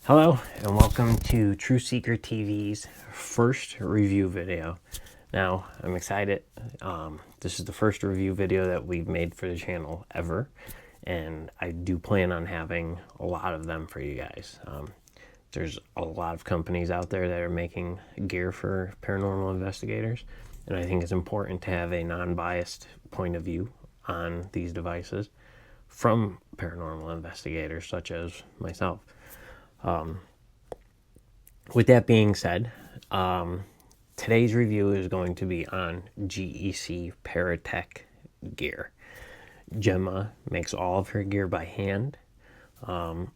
Hello and welcome to True Seeker TV's first review video. Now, I'm excited. This is the first review video that we've made for the channel ever, and I do plan on having a lot of them for you guys. There's a lot of companies out there that are making gear for paranormal investigators, and I think it's important to have a non-biased point of view on these devices from paranormal investigators such as myself. With that being said, today's review is going to be on Gec Paratech gear. GEMMA makes all of her gear by hand. And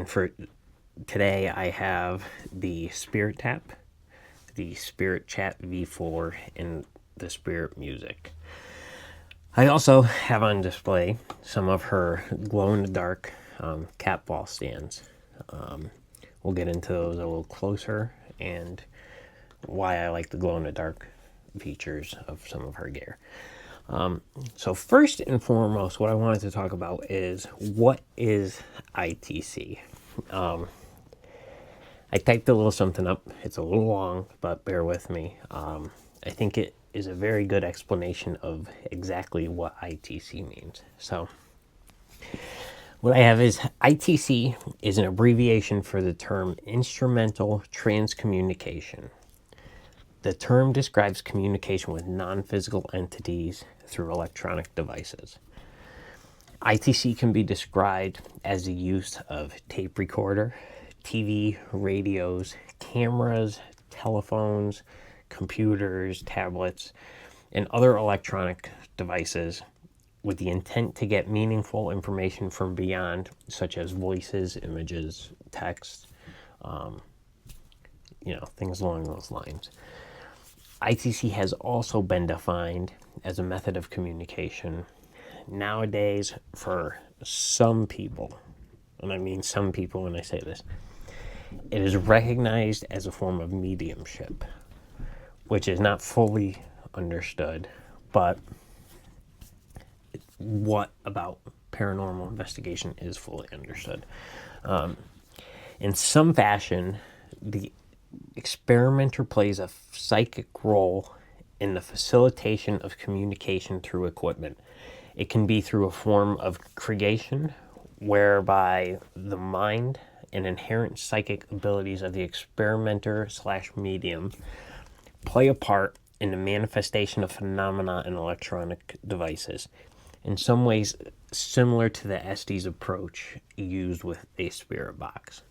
for today, I have the Spirit Tap, the Spirit Chat V4, and the Spirit Music. I also have on display some of her glow-in-the-dark cat ball stands. We'll get into those a little closer and why I like the glow-in-the-dark features of some of her gear. So first and foremost, what I wanted to talk about is what is ITC? I typed a little something up. It's a little long, but bear with me. I think it is a very good explanation of exactly what ITC means. So what I have is ITC is an abbreviation for the term instrumental transcommunication. The term describes communication with non-physical entities through electronic devices. ITC can be described as the use of tape recorder, TV, radios, cameras, telephones, computers, tablets, and other electronic devices with the intent to get meaningful information from beyond, such as voices, images, text, things along those lines. ITC has also been defined as a method of communication nowadays for some people, and I mean some people when I say this. It is recognized as a form of mediumship, which is not fully understood, but what about paranormal investigation is fully understood. In some fashion, the experimenter plays a psychic role in the facilitation of communication through equipment. It can be through a form of creation, whereby the mind and inherent psychic abilities of the experimenter/medium play a part in the manifestation of phenomena in electronic devices. In some ways, similar to the Estes approach used with a spirit box.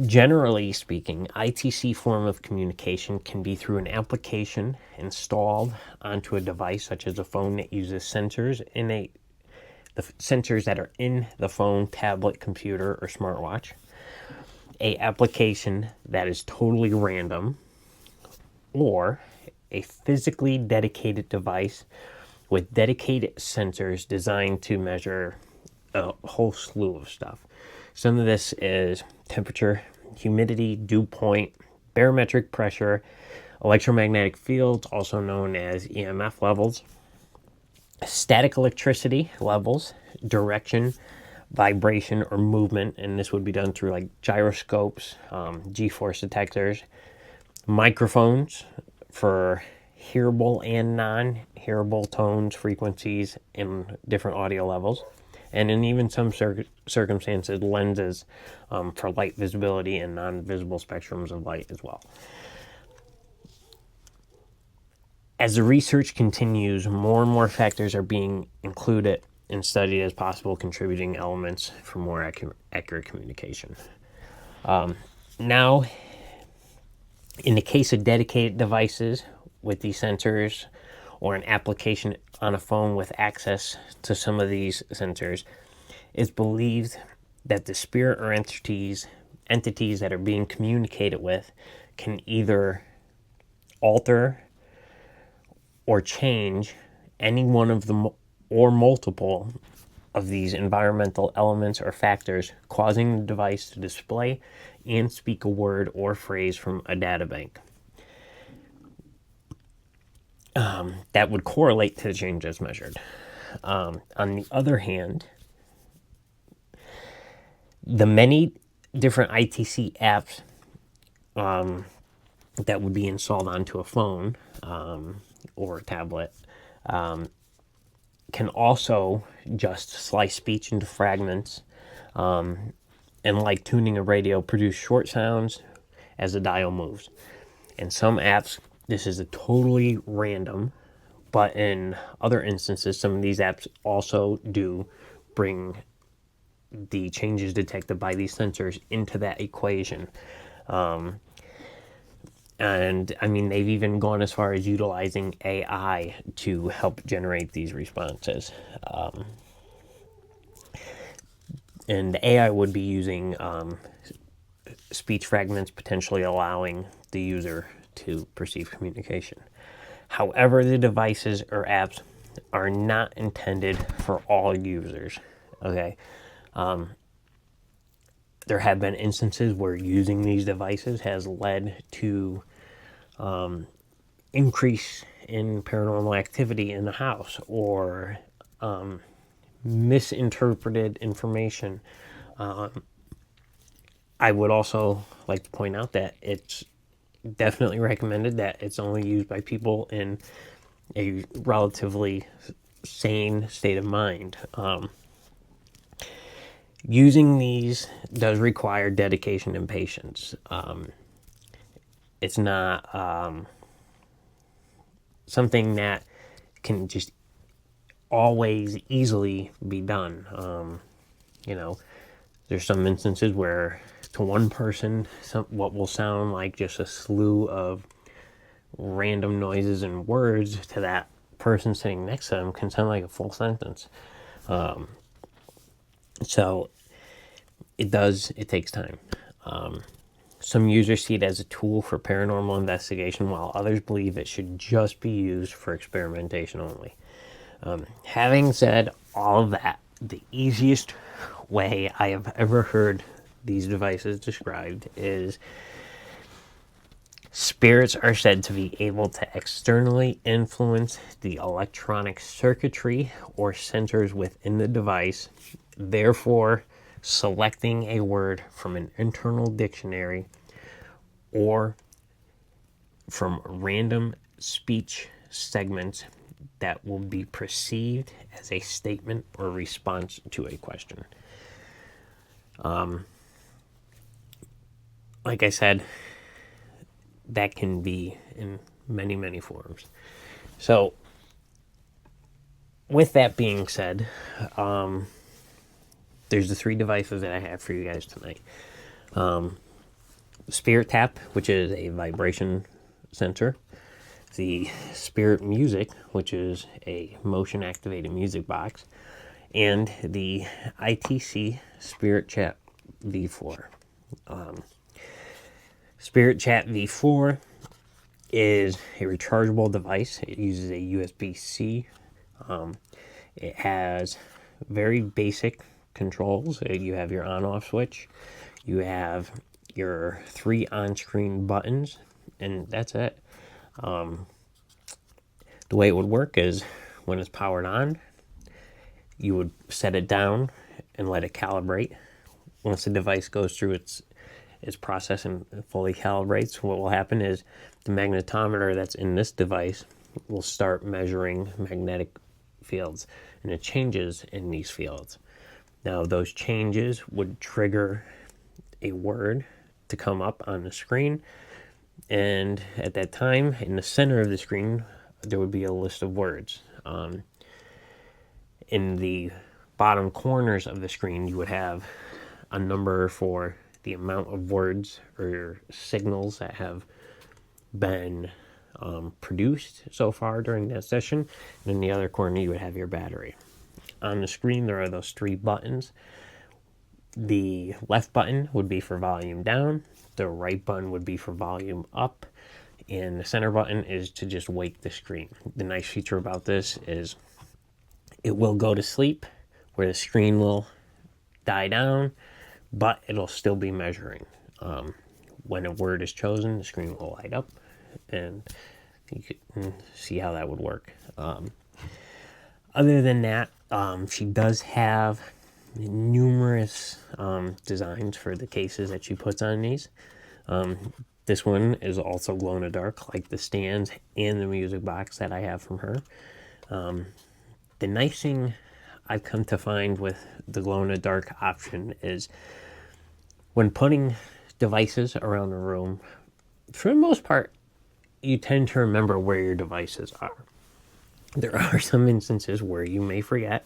Generally speaking, ITC form of communication can be through an application installed onto a device, such as a phone that uses sensors the sensors that are in the phone, tablet, computer, or smartwatch. A application that is totally random, or a physically dedicated device with dedicated sensors designed to measure a whole slew of stuff. Some of this is temperature, humidity, dew point, barometric pressure, electromagnetic fields, also known as EMF levels, static electricity levels, direction, vibration, or movement, and this would be done through like gyroscopes, G-force detectors, microphones for hearable and non-hearable tones, frequencies, and different audio levels, and in even some circumstances, lenses for light visibility and non-visible spectrums of light as well. As the research continues, more and more factors are being included and studied as possible contributing elements for more accurate communication. Now, in the case of dedicated devices with these sensors, or an application on a phone with access to some of these sensors, it's believed that the spirit or entities that are being communicated with can either alter or change any one of them or multiple of these environmental elements or factors, causing the device to display and speak a word or phrase from a data bank that would correlate to the changes measured. On the other hand, The many different ITC apps that would be installed onto a phone or a tablet can also just slice speech into fragments, and like tuning a radio, produce short sounds as the dial moves. In some apps, this is a totally random, but in other instances, some of these apps also do bring the changes detected by these sensors into that equation. And I mean, they've even gone as far as utilizing AI to help generate these responses. And the AI would be using speech fragments, potentially allowing the user to perceive communication. However, the devices or apps are not intended for all users. Okay. There have been instances where using these devices has led to increase in paranormal activity in the house, or misinterpreted information. I would also like to point out that it's definitely recommended that it's only used by people in a relatively sane state of mind. Using these does require dedication and patience. It's not something that can just always easily be done. There's some instances where to one person, what will sound like just a slew of random noises and words, to that person sitting next to them can sound like a full sentence. So it takes time. Some users see it as a tool for paranormal investigation, while others believe it should just be used for experimentation only. Having said all of that, the easiest way I have ever heard these devices described is spirits are said to be able to externally influence the electronic circuitry or sensors within the device, therefore selecting a word from an internal dictionary or from random speech segments that will be perceived as a statement or response to a question. Like I said, that can be in many, many forms. So, with that being said, there's the three devices that I have for you guys tonight. Spirit Tap, which is a vibration sensor. The Spirit Music, which is a motion activated music box. And the ITC Spirit Chat V4. Spirit Chat V4 is a rechargeable device. It uses a USB-C. It has very basic controls. You have your on-off switch. You have your 3 on-screen buttons, and that's it. The way it would work is when it's powered on, you would set it down and let it calibrate. Once the device goes through its process and fully calibrates, what will happen is the magnetometer that's in this device will start measuring magnetic fields, and it changes in these fields. Now, those changes would trigger a word to come up on the screen, and at that time, in the center of the screen, there would be a list of words. In the bottom corners of the screen, you would have a number for the amount of words or signals that have been produced so far during that session. And in the other corner, you would have your battery. On the screen, there are those 3 buttons. The left button would be for volume down. The right button would be for volume up. And the center button is to just wake the screen. The nice feature about this is it will go to sleep where the screen will die down, but it'll still be measuring. When a word is chosen, the screen will light up, and you can see how that would work. Other than that, she does have numerous designs for the cases that she puts on these. This one is also glow in the dark, like the stands and the music box that I have from her. The nice thing I've come to find with the glow in the dark option is when putting devices around the room, for the most part, you tend to remember where your devices are. There are some instances where you may forget,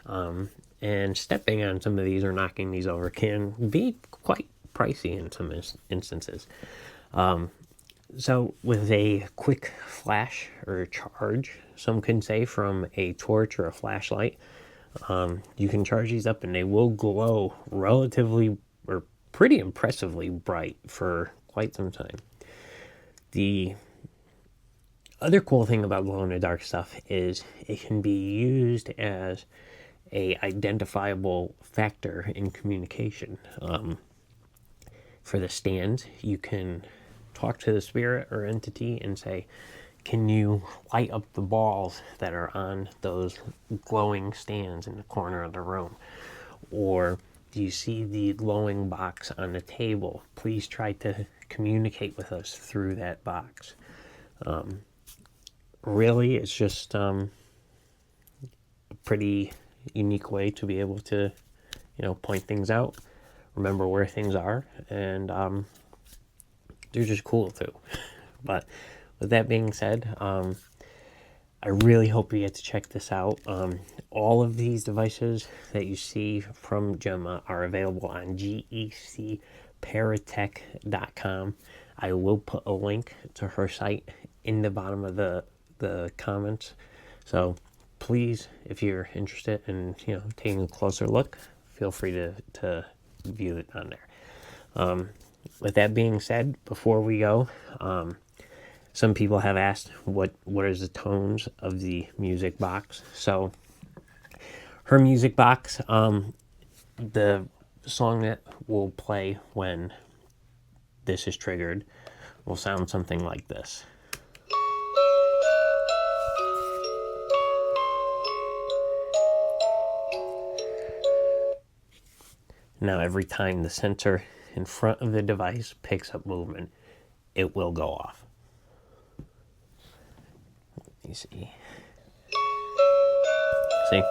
and stepping on some of these or knocking these over can be quite pricey in some instances. So with a quick flash or charge, some can say, from a torch or a flashlight, you can charge these up and they will glow relatively or pretty impressively bright for quite some time. The other cool thing about glow in the dark stuff is it can be used as a identifiable factor in communication. For the stands, you can talk to the spirit or entity and say, can you light up the balls that are on those glowing stands in the corner of the room? Or do you see the glowing box on the table? Please try to communicate with us through that box. Really, it's just a pretty unique way to be able to, point things out, remember where things are, and they're just cool too. But with that being said, I really hope you get to check this out. All of these devices that you see from GEMMA are available on gecparatech.com. I will put a link to her site in the bottom of the comments. So please, if you're interested in taking a closer look, feel free to view it on there. With that being said, before we go, some people have asked what is the tones of the music box. So her music box, the song that will play when this is triggered will sound something like this. Now every time the sensor in front of the device picks up movement, it will go off. Let me see. See?